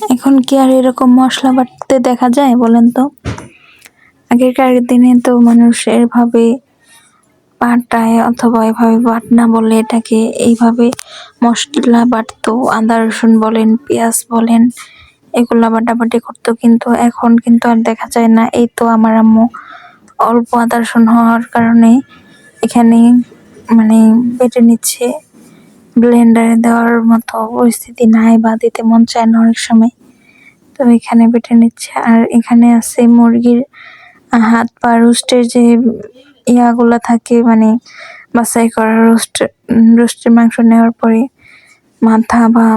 এখন কি আর এরকম মশলা বাটতে দেখা যায় বলেন তো? আগেকার দিনে তো মানুষ এভাবে পাটায় অথবা এভাবে বাটনা বলে এটাকে, এইভাবে মশলা বাটতো। আদা রসুন বলেন, পেঁয়াজ বলেন, এগুলা বাটাবাটি করতো, কিন্তু এখন কিন্তু আর দেখা যায় না। এই তো আমার আম্মু অল্প আদা রসুন হওয়ার কারণে এখানে মানে বেটে নিচ্ছে। ব্লেন্ডারে দেওয়ার মতো পরিস্থিতি নাই বা দিতে মন চায় না অনেক সময়, তো এখানে বেটে নিচ্ছে। আর এখানে আছে মুরগির হাত পা রোস্টের যে ইয়াগুলা থাকে, মানে বাছাই করা রোস্টের মাংস নেওয়ার পরে মাথা বা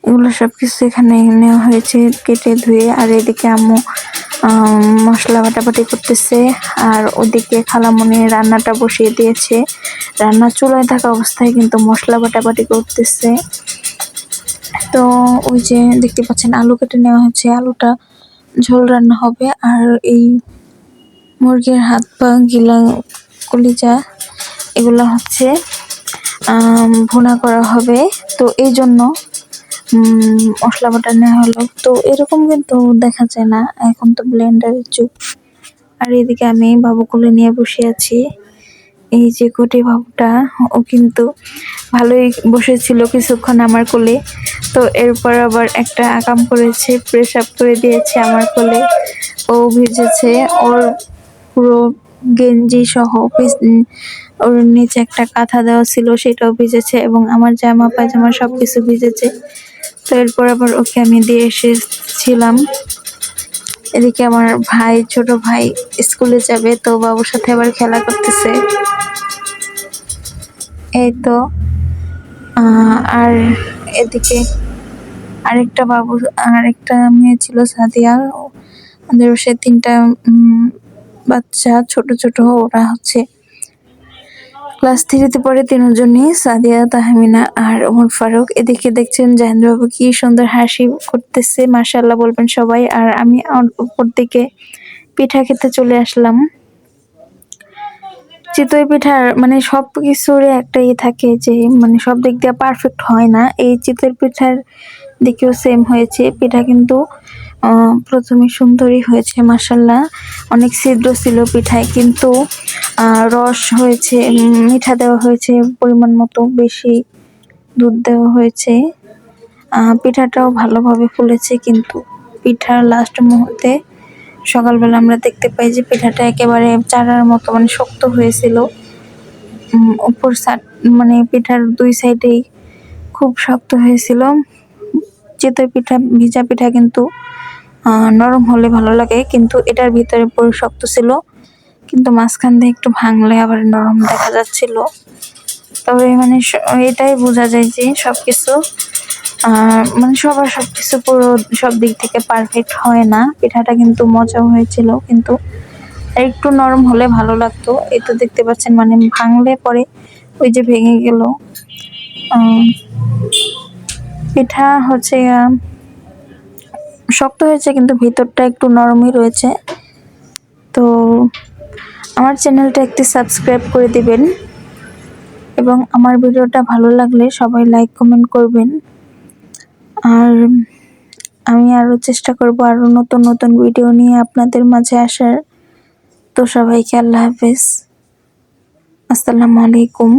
এগুলো সবকিছু এখানে নেওয়া হয়েছে কেটে ধুয়ে। আর এদিকে আম্মু মশলা বাটাবাটি করতেছে, আর ওদিকে খালামণি রান্নাটা বসিয়ে দিয়েছে। রান্না চুলায় থাকা অবস্থায় কিন্তু মশলা বাটাবাটি করতেছে। তো ওই যে দেখতে পাচ্ছেন আলু কেটে নেওয়া হচ্ছে, আলুটা ঝোল রান্না হবে। আর এই মুরগির হাত পা গিলা কলিজা এগুলা হচ্ছে ভুনা করা হবে। তো এই জন্য মশলা বাটা নেওয়া হলো। তো এরকম কিন্তু দেখা যায় না, এখন তো ব্লেন্ডারের যুগ। আর এদিকে আমি বাবু কোলে নিয়ে বসে আছি। এই যে কোটি বাবুটা, ও কিন্তু ভালোই বসেছিল কিছুক্ষণ আমার কোলে। তো এরপর আবার একটা আকাম করেছে, প্রেস আপ করে দিয়েছে আমার কোলে। ও ভিজেছে, ওর পুরো গেঞ্জি সহ ওর নিচে একটা কাঁথা দেওয়া ছিল, সেটাও ভিজেছে, এবং আমার জামা পায়জামা সবকিছু ভিজেছে। তো এরপর আবার ওকে আমি দিয়ে এসেছিলাম। এদিকে আমার ভাই, ছোট ভাই স্কুলে যাবে, তো বাবুর সাথে আবার খেলা করতেছে। এই তো আর এদিকে আরেকটা বাবু, আরেকটা মেয়ে ছিল সাদিয়া। আমাদের সে 3টা বাচ্চা ছোট ছোট, ওরা হচ্ছে ক্লাস 3-তে পড়ে, 3জনই, সাদিয়া, তাহমিনা আর ওমর ফারুক। এদিকে দেখছেন জাহেন্দ্রবাবু কি সুন্দর হাসি করতেছে, মাশাআল্লাহ বলবেন সবাই। আর আমি উপর দিকে পিঠা খেতে চলে আসলাম। চিতই পিঠার মানে সব কিছুর একটা থাকে যে মানে সব দিক দিয়ে পারফেক্ট হয় না। এই চিতই পিঠার দিকেও সেম হয়েছে। পিঠা কিন্তু প্রথমে সুন্দরই হয়েছে মাশাআল্লাহ, অনেক ছিদ্র ছিল পিঠায়, কিন্তু রস হয়েছে, মিঠা দেওয়া হয়েছে পরিমাণ মতো, বেশি দুধ দেওয়া হয়েছে। পিঠাটাও ভালোভাবে ফুলেছে, কিন্তু পিঠার লাস্ট মুহূর্তে সকালবেলা আমরা দেখতে পাই যে পিঠাটা একেবারে চারার মতো মানে শক্ত হয়েছিল। উপর মানে পিঠার 2 সাইডেই খুব শক্ত হয়েছিল। চিতই পিঠা, ভিজা পিঠা কিন্তু নরম হলে ভালো লাগে, কিন্তু এটার ভিতরে পুরো শক্ত ছিল, কিন্তু মাঝখান দিয়ে একটু ভাঙলে আবার নরম দেখা যাচ্ছিল। তবে মানে এটাই বোঝা যায় যে সবকিছু মানে সবার সবকিছু পুরো সব দিক থেকে পারফেক্ট হয় না। পিঠাটা কিন্তু মজাও হয়েছিল, কিন্তু একটু নরম হলে ভালো লাগতো। এই তো দেখতে পাচ্ছেন মানে ভাঙলে পরে ওই যে ভেঙে গেল। পিঠা হচ্ছে শক্ত হয়েছে, কিন্তু ভিতরটা একটু নরমই রয়েছে। তো আমার চ্যানেলটা একটু সাবস্ক্রাইব করে দিবেন, এবং আমার ভিডিওটা ভালো লাগলে সবাই লাইক কমেন্ট করবেন। আর আমি আরো চেষ্টা করব আরো নতুন নতুন ভিডিও নিয়ে আপনাদের মাঝে আসার। তো সবাইকে আল্লাহ হাফেজ, আসসালামু আলাইকুম।